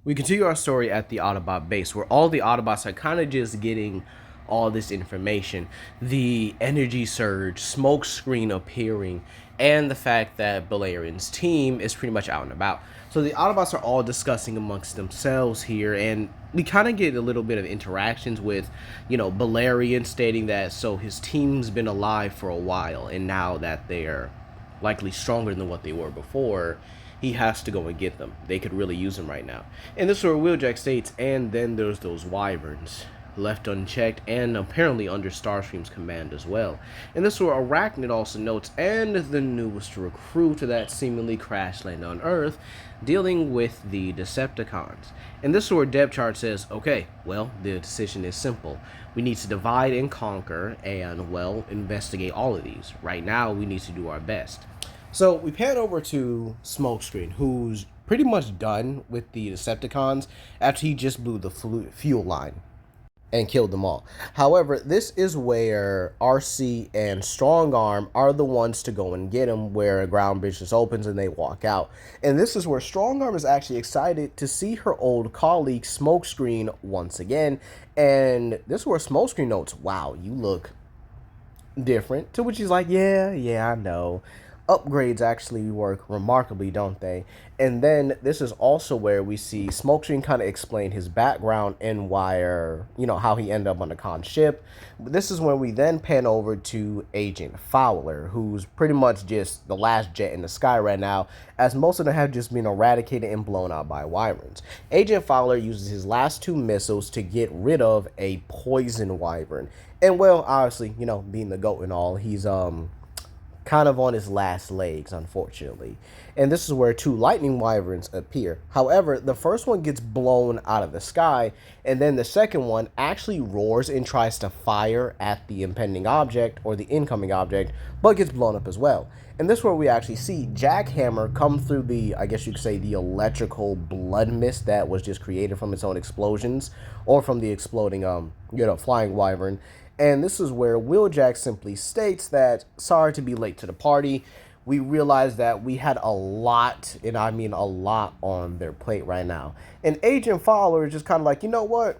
We continue our story at the Autobot base, where all the Autobots are kind of just getting all this information. The energy surge, smoke screen appearing, and the fact that Balerion's team is pretty much out and about. So the Autobots are all discussing amongst themselves here, and we kind of get a little bit of interactions with, Balerion stating that so his team's been alive for a while, and now that they're likely stronger than what they were before, he has to go and get them. They could really use them right now. And this is where Wheeljack states, and then there's those wyverns left unchecked and apparently under Starscream's command as well. And this is where Arachnid also notes, and the newest recruit that seemingly crash landed on Earth, dealing with the Decepticons. And this is where Depth Chart says, okay, well, the decision is simple. We need to divide and conquer and, well, investigate all of these. Right now, we need to do our best. So we pan over to Smokescreen, who's pretty much done with the Decepticons after he just blew the fuel line and killed them all. However, this is where RC and Strongarm are the ones to go and get him, where a ground bridge just opens and they walk out. And this is where Strongarm is actually excited to see her old colleague Smokescreen once again. And this is where Smokescreen notes, wow, you look different. To which he's like, yeah, I know. Upgrades actually work remarkably, don't they? And then this is also where we see Smokescreen kind of explain his background and why, how he ended up on the con ship. This is when we then pan over to Agent Fowler, who's pretty much just the last jet in the sky right now, as most of them have just been eradicated and blown out by wyverns. Agent Fowler uses his last two missiles to get rid of a poison wyvern. And well, obviously, being the GOAT and all, he's kind of on his last legs, unfortunately. And this is where two lightning wyverns appear. However, the first one gets blown out of the sky, and then the second one actually roars and tries to fire at the impending object or the incoming object, but gets blown up as well. And this is where we actually see Jackhammer come through the, I guess you could say, the electrical blood mist that was just created from its own explosions, or from the exploding, flying wyvern. And this is where Wheeljack simply states that, sorry to be late to the party. We realized that we had a lot, and I mean a lot, on their plate right now. And Agent Fowler is just kind of like, you know what?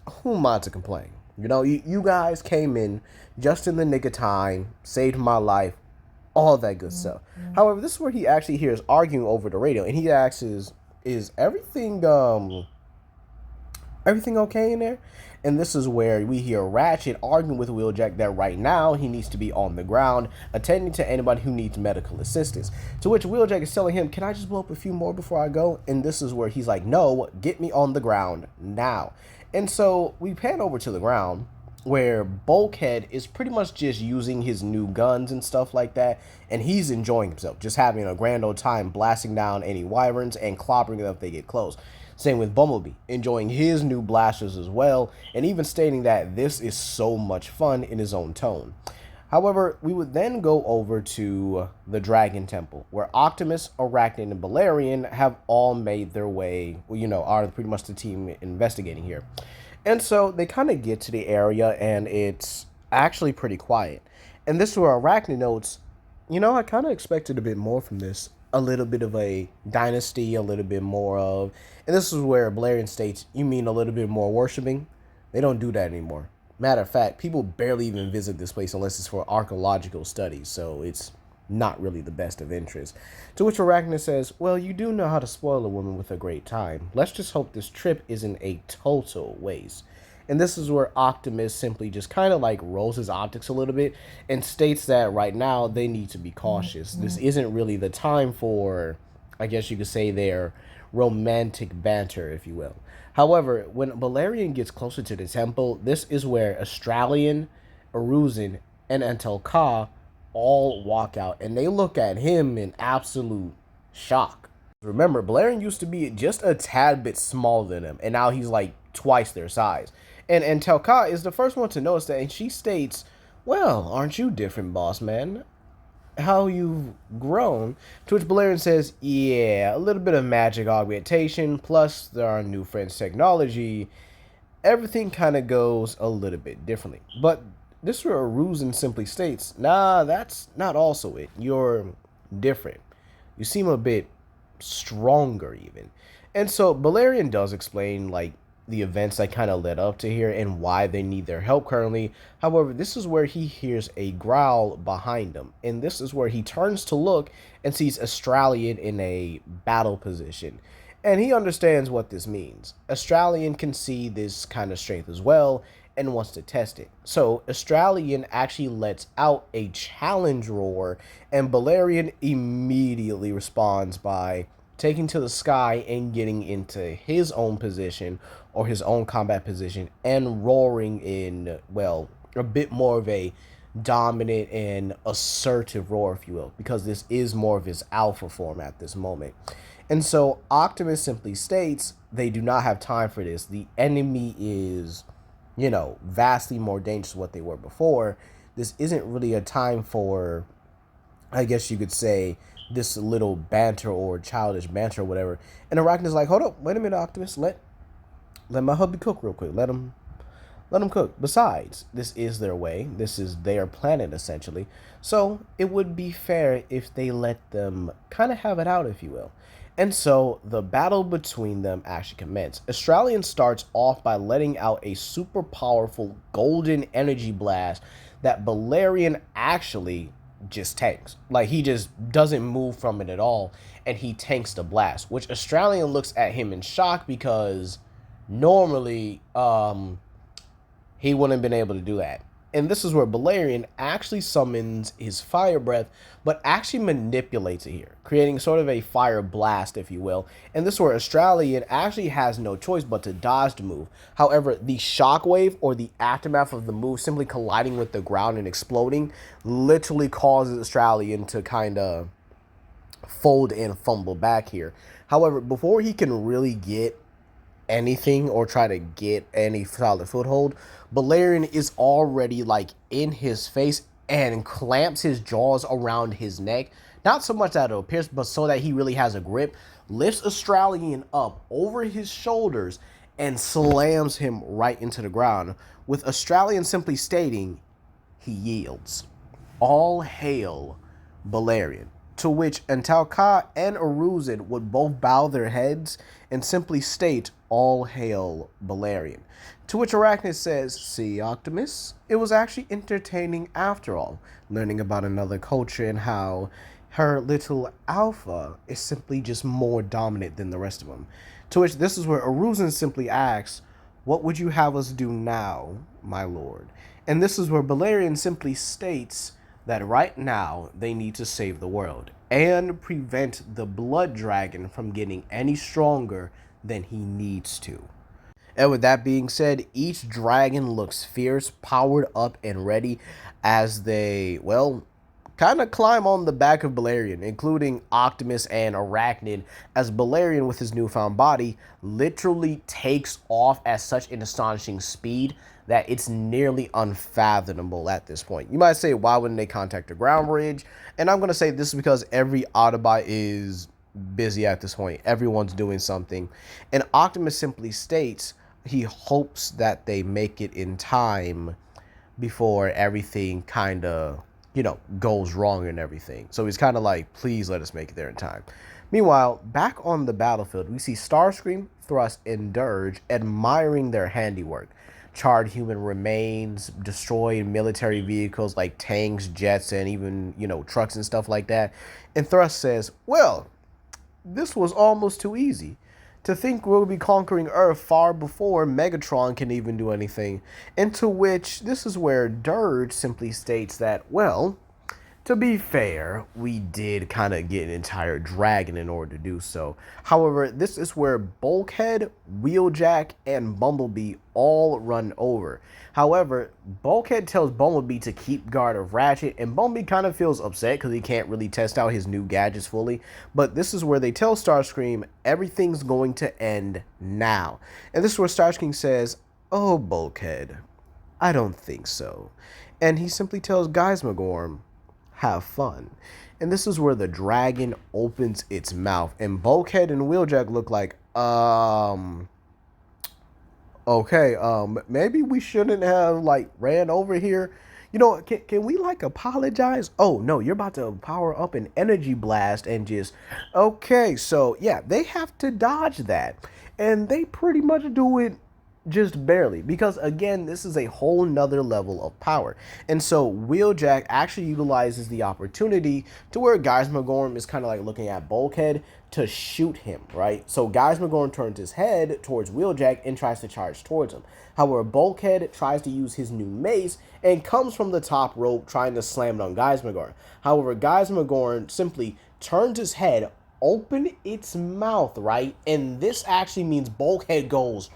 Who am I to complain? You guys came in just in the nick of time, saved my life, all that good stuff. However, this is where he actually hears arguing over the radio, and he asks, is everything okay in there? And this is where we hear Ratchet arguing with Wheeljack that right now he needs to be on the ground, attending to anybody who needs medical assistance. To which Wheeljack is telling him, can I just blow up a few more before I go? And this is where he's like, no, get me on the ground now. And so we pan over to the ground, where Bulkhead is pretty much just using his new guns and stuff like that, and he's enjoying himself, just having a grand old time blasting down any wyverns and clobbering them if they get close. Same with Bumblebee, enjoying his new blasters as well, and even stating that this is so much fun in his own tone. However, we would then go over to the Dragon Temple, where Optimus, Arachnid, and Balerion have all made their way, are pretty much the team investigating here. And so they kind of get to the area, and it's actually pretty quiet. And this is where Arachnid notes, I kind of expected a bit more from this. A little bit of a dynasty, a little bit more of... And this is where Balerion states, you mean a little bit more worshipping? They don't do that anymore. Matter of fact, people barely even visit this place unless it's for archaeological studies, so it's not really the best of interest. To which Arachnid says, well, you do know how to spoil a woman with a great time. Let's just hope this trip isn't a total waste. And this is where Optimus simply just kind of like rolls his optics a little bit and states that right now they need to be cautious. This isn't really the time for, I guess you could say, their romantic banter, if you will. However, when Balerion gets closer to the temple, this is where Australian, Aruzin, and Antel Ka all walk out, and they look at him in absolute shock. Remember, Balerion used to be just a tad bit smaller than him, and now he's like twice their size. And Telka is the first one to notice that, and she states, well, aren't you different, boss man? How you've grown. To which Balerion says, yeah, a little bit of magic augmentation, plus there are new friends technology. Everything kind of goes a little bit differently. But this is where Aruzin simply states, nah, that's not also it. You're different. You seem a bit stronger even. And so Balerion does explain like the events that kind of led up to here and why they need their help currently. However, this is where he hears a growl behind him, and this is where he turns to look and sees Australian in a battle position. And he understands what this means. Australian can see this kind of strength as well and wants to test it. So Australian actually lets out a challenge roar, and Balerion immediately responds by taking to the sky and getting into his own position or his own combat position and roaring in, well, a bit more of a dominant and assertive roar, if you will, because this is more of his alpha form at this moment. And so Optimus simply states they do not have time for this. The enemy is, vastly more dangerous than what they were before. This isn't really a time for, I guess you could say, this little banter or childish banter or whatever. And Arachnid's like, hold up, wait a minute, Optimus, let my hubby cook real quick. Let him cook. Besides, this is their way. This is their planet, essentially. So it would be fair if they let them kind of have it out, if you will. And so the battle between them actually commenced. Australian starts off by letting out a super powerful golden energy blast that Balerion actually just tanks. Like, he just doesn't move from it at all, and he tanks the blast, which Australian looks at him in shock because normally he wouldn't have been able to do that. And this is where Balerion actually summons his fire breath, but actually manipulates it here, creating sort of a fire blast, if you will. And this is where Australian actually has no choice but to dodge the move. However, the shockwave or the aftermath of the move simply colliding with the ground and exploding literally causes Australian to kind of fold and fumble back here. However, before he can really get anything or try to get any solid foothold, Balerion is already like in his face and clamps his jaws around his neck. Not so much that it'll pierce, but so that he really has a grip. Lifts Australian up over his shoulders and slams him right into the ground, with Australian simply stating he yields. All hail Balerion. To which Antalka and Aruzin would both bow their heads and simply state, all hail Balerion. To which Arachnid says, see, Optimus, it was actually entertaining after all, learning about another culture and how her little alpha is simply just more dominant than the rest of them. To which this is where Aruzin simply asks, what would you have us do now, my lord? And this is where Balerion simply states that right now they need to save the world and prevent the blood dragon from getting any stronger than he needs to. And with that being said, each dragon looks fierce, powered up, and ready as they, well, kind of climb on the back of Balerion, including Optimus and Arachnid, as Balerion, with his newfound body, literally takes off at such an astonishing speed that it's nearly unfathomable at this point. You might say, why wouldn't they contact the ground bridge? And I'm going to say this is because every Autobot is busy at this point. Everyone's doing something. And Optimus simply states he hopes that they make it in time before everything kind of, goes wrong and everything. So he's kind of like, please let us make it there in time. Meanwhile, back on the battlefield, we see Starscream, Thrust, and Dirge admiring their handiwork. Charred human remains, destroyed military vehicles like tanks, jets, and even, trucks and stuff like that. And Thrust says, well, this was almost too easy. To think we'll be conquering Earth far before Megatron can even do anything. And to which, this is where Dirge simply states that, well, to be fair, we did kind of get an entire dragon in order to do so. However, this is where Bulkhead, Wheeljack, and Bumblebee all run over. However, Bulkhead tells Bumblebee to keep guard of Ratchet, and Bumblebee kind of feels upset because he can't really test out his new gadgets fully. But this is where they tell Starscream everything's going to end now. And this is where Starscream says, oh, Bulkhead, I don't think so. And he simply tells Guismagorm, have fun. And this is where the dragon opens its mouth, and Bulkhead and Wheeljack look like, okay, maybe we shouldn't have, ran over here. You know, can we like apologize? Oh no, you're about to power up an energy blast and just okay. So yeah, they have to dodge that, and they pretty much do it just barely because again this is a whole nother level of power. And so Wheeljack actually utilizes the opportunity to where Guismagorm is kind of like looking at Bulkhead to shoot him, right? So Guismagorm turns his head towards Wheeljack and tries to charge towards him. However, Bulkhead tries to use his new mace and comes from the top rope trying to slam it on Guismagorm. However, Guismagorm simply turns his head, open its mouth, right? And this actually means Bulkhead goes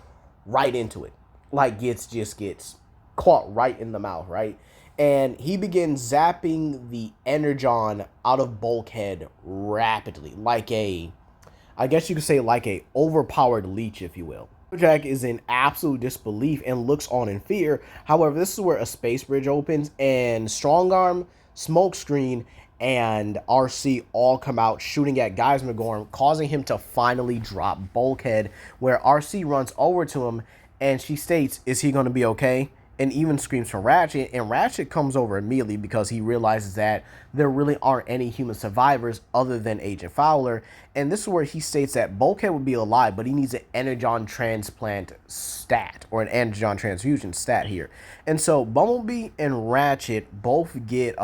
right into it, like just gets caught right in the mouth, right? And he begins zapping the energon out of Bulkhead rapidly, like I guess you could say like a overpowered leech, if you will. Jack is in absolute disbelief and looks on in fear. However, this is where a space bridge opens and Strongarm, Smokescreen, and RC all come out shooting at Guismagorm, causing him to finally drop Bulkhead, where RC runs over to him and she states, is he going to be okay? And even screams for Ratchet, and Ratchet comes over immediately because he realizes that there really aren't any human survivors other than Agent Fowler. And this is where he states that Bulkhead would be alive, but he needs an energon transplant stat, or an energon transfusion stat here. And so Bumblebee and Ratchet both get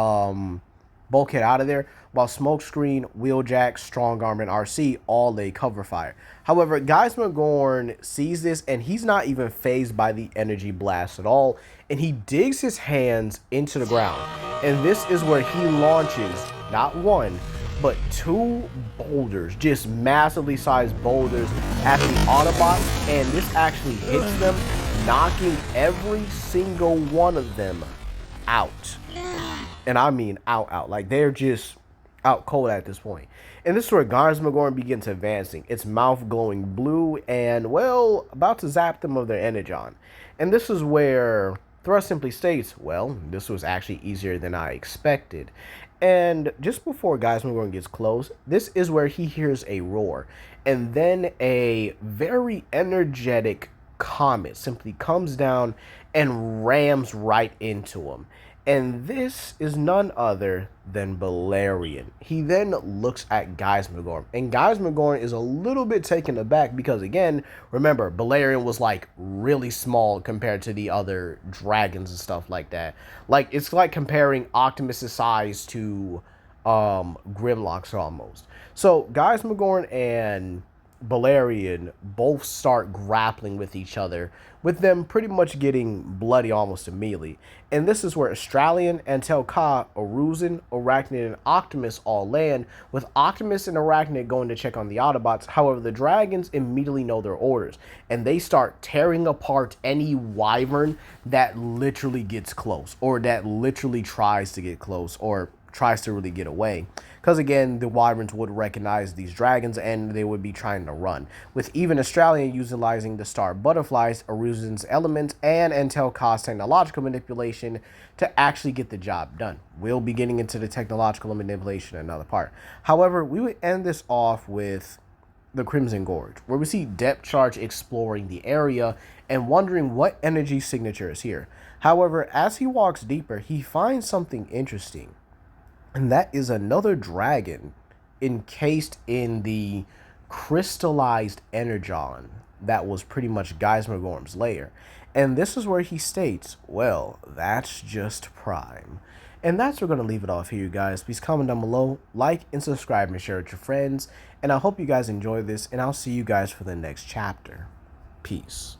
Bulkhead out of there, while Smokescreen, Wheeljack, Strongarm, and RC all lay cover fire. However, Guismagorm sees this, and he's not even fazed by the energy blast at all, and he digs his hands into the ground. And this is where he launches, not one, but two boulders, just massively sized boulders at the Autobots, and this actually hits them, knocking every single one of them out. And I mean out. Like, they're just out cold at this point. And this is where Guismagorm begins advancing, its mouth glowing blue and, well, about to zap them of their energon. And this is where Thrust simply states, well, this was actually easier than I expected. And just before Guismagorm gets close, this is where he hears a roar. And then a very energetic comet simply comes down and rams right into him. And this is none other than Balerion. He then looks at Guismagorm, and Guismagorm is a little bit taken aback because, again, remember, Balerion was like really small compared to the other dragons and stuff like that. Like, it's like comparing Optimus's size to Grimlock's almost. So Guismagorm and Balerion both start grappling with each other, with them pretty much getting bloody almost immediately. And this is where Australian, Antel-Ka, Oruzan, Arachnid, and Optimus all land, with Optimus and Arachnid going to check on the Autobots. However, the dragons immediately know their orders, and they start tearing apart any wyvern that literally gets close, or that literally tries to get close, or tries to really get away. Because again, the wyverns would recognize these dragons and they would be trying to run. With even Australian utilizing the star butterflies, Aruzan's element, and Antel-Ka's technological manipulation to actually get the job done. We'll be getting into the technological manipulation in another part. However, we would end this off with the Crimson Gorge, where we see Depth Charge exploring the area and wondering what energy signature is here. However, as he walks deeper, he finds something interesting. And that is another dragon encased in the crystallized energon that was pretty much Guismagorm's lair. And this is where he states, well, that's just Prime. And that's where we're going to leave it off here, you guys. Please comment down below, like and subscribe and share with your friends. And I hope you guys enjoy this, and I'll see you guys for the next chapter. Peace.